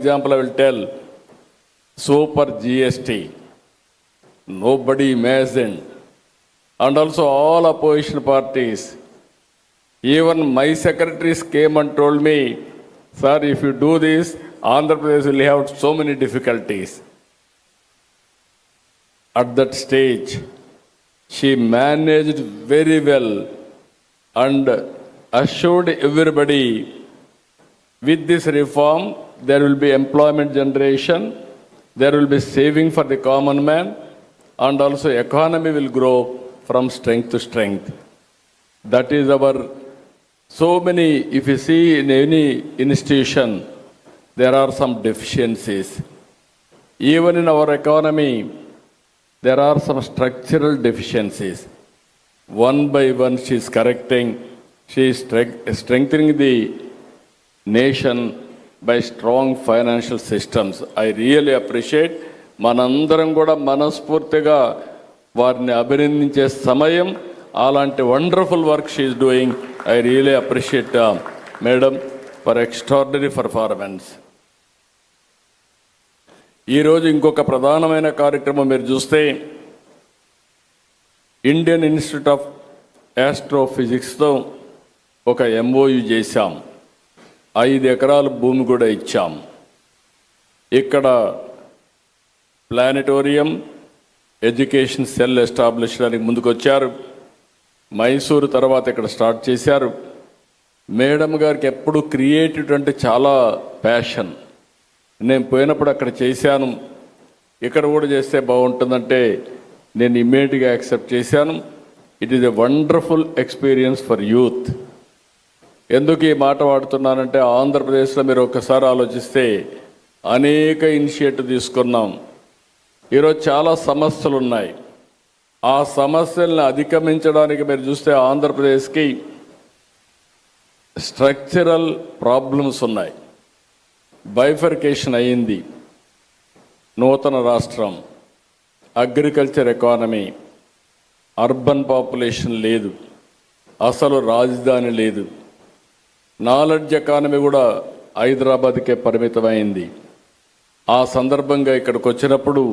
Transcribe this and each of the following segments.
Example, I will tell super GST. Nobody imagined. And also all opposition parties. Even my secretaries came and told me, sir, if you do this, Andhra Pradesh will have so many difficulties. At that stage, she managed very well and assured everybody with this reform, there will be employment generation, there will be saving for the common man, and also economy will grow from strength to strength. That is our, so many, if you see in any institution, there are some deficiencies. Even in our economy, there are some structural deficiencies. One by one she is correcting, she is strengthening the nation by strong financial systems. I really appreciate. మనందరం కూడా మనస్ఫూర్తిగా వారిని అభినందించే సమయం. అలాంటి wonderful work she is doing. I really appreciate madam for extraordinary performance. ఈరోజు ఇంకొక ప్రధానమైన కార్యక్రమం మీరు చూస్తే ఇండియన్ ఇన్స్టిట్యూట్ ఆఫ్ ఆస్ట్రోఫిజిక్స్తో ఒక ఎంఓయు చేశాం. 5 ఎకరాల భూమి కూడా ఇచ్చాం. ఇక్కడ ప్లానెటోరియం ఎడ్యుకేషన్ సెల్ ఎస్టాబ్లిష్ చేయడానికి ముందుకొచ్చారు. మైసూరు తర్వాత ఇక్కడ స్టార్ట్ చేశారు. మేడం గారికి ఎప్పుడు క్రియేటివ్ అంటే చాలా ప్యాషన్. నేను పోయినప్పుడు అక్కడ చేశాను, ఇక్కడ కూడా చేస్తే బాగుంటుందంటే నేను ఇమ్మీడియట్గా యాక్సెప్ట్ చేశాను. It is a wonderful experience for youth. ఎందుకు ఈ మాట వాడుతున్నానంటే ఆంధ్రప్రదేశ్లో మీరు ఒక్కసారి ఆలోచిస్తే అనేక ఇనిషియేటివ్ తీసుకున్నాం. ఈరోజు చాలా సమస్యలు ఉన్నాయి. ఆ సమస్యలను అధిగమించడానికి మీరు చూస్తే ఆంధ్రప్రదేశ్కి స్ట్రక్చరల్ ప్రాబ్లమ్స్ ఉన్నాయి. బైఫర్కేషన్ అయ్యింది. నూతన రాష్ట్రం, అగ్రికల్చర్ ఎకానమీ, అర్బన్ పాపులేషన్ లేదు, అసలు రాజధాని లేదు. నాలెడ్జ్ ఎకానమీ కూడా హైదరాబాద్కే పరిమితమైంది. ఆ సందర్భంగా ఇక్కడికి వచ్చినప్పుడు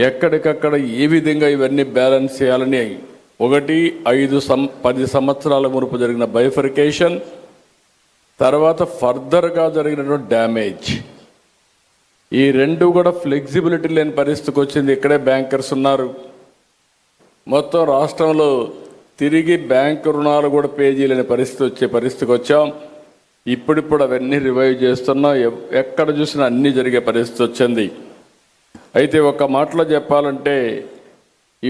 ఎక్కడికక్కడ ఏ విధంగా ఇవన్నీ బ్యాలెన్స్ చేయాలని 10 సంవత్సరాల మునుపు జరిగిన బైఫర్కేషన్, తర్వాత ఫర్దర్గా జరిగినటువంటి డ్యామేజ్, ఈ రెండు కూడా ఫ్లెక్సిబిలిటీ లేని పరిస్థితికి వచ్చింది. ఇక్కడే బ్యాంకర్స్ ఉన్నారు. మొత్తం రాష్ట్రంలో తిరిగి బ్యాంకు రుణాలు కూడా పే చేయలేని పరిస్థితికి వచ్చాం. ఇప్పుడిప్పుడు అవన్నీ రివైవ్ చేస్తున్నాం. ఎక్కడ చూసినా అన్నీ జరిగే పరిస్థితి వచ్చింది. అయితే ఒక మాటలో చెప్పాలంటే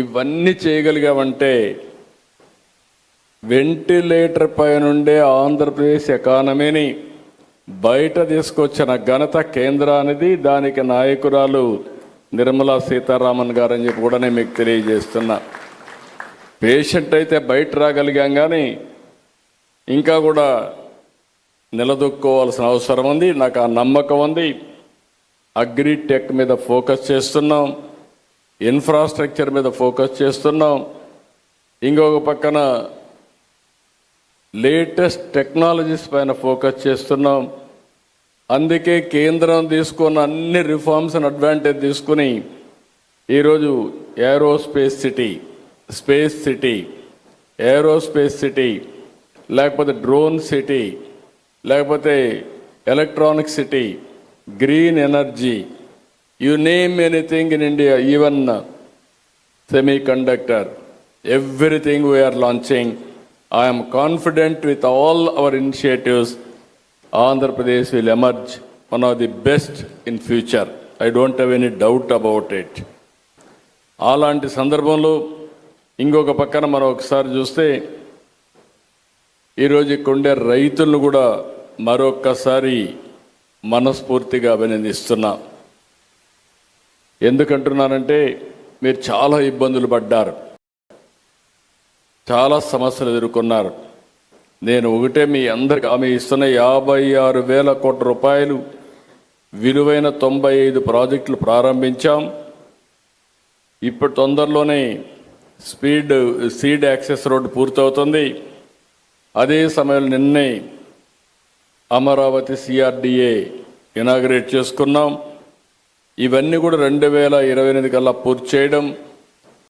ఇవన్నీ చేయగలిగామంటే వెంటిలేటర్ పై నుండే ఆంధ్రప్రదేశ్ ఎకానమీని బయట తీసుకొచ్చిన ఘనత కేంద్రానిది. దానికి నాయకురాలు నిర్మలా సీతారామన్ గారని చెప్పి కూడా నేను మీకు తెలియజేస్తున్నా. పేషెంట్ అయితే బయట రాగలిగాం, కానీ ఇంకా కూడా నిలదొక్కోవాల్సిన అవసరం ఉంది. నాకు ఆ నమ్మకం ఉంది. అగ్రిటెక్ మీద ఫోకస్ చేస్తున్నాం, ఇన్ఫ్రాస్ట్రక్చర్ మీద ఫోకస్ చేస్తున్నాం. ఇంకొక పక్కన లేటెస్ట్ టెక్నాలజీస్ పైన ఫోకస్ చేస్తున్నాం. అందుకే కేంద్రం తీసుకున్న అన్ని రిఫార్మ్స్ని అడ్వాంటేజ్ తీసుకుని ఈరోజు aerospace city, space city, aerospace city, లేకపోతే డ్రోన్ సిటీ, లేకపోతే electronic city, green energy, you name anything in India, even semi conductor, everything we are launching. I'm confident with all our initiatives, Andhra Pradesh will emerge one of the best in future. I don't have any doubt about it. అలాంటి సందర్భంలో ఇంకొక పక్కన మనం ఒకసారి చూస్తే ఈరోజు ఇక్కడ ఉండే రైతులను కూడా మరొక్కసారి మనస్ఫూర్తిగా అభినందిస్తున్నా. ఎందుకంటున్నానంటే మీరు చాలా ఇబ్బందులు పడ్డారు, చాలా సమస్యలు ఎదుర్కొన్నారు. నేను ఒకటే మీ అందరికి ఆమె ఇస్తున్న 56,000 కోట్ల రూపాయలు విలువైన 95 ప్రాజెక్టులు ప్రారంభించాం. ఇప్పుడు తొందరలోనే సీడ్ యాక్సెస్ రోడ్డు పూర్తవుతుంది. అదే సమయంలో నిన్నే అమరావతి CRDA ఇనాగరేట్ చేసుకున్నాం. ఇవన్నీ కూడా 2028 కల్లా పూర్తి చేయడం,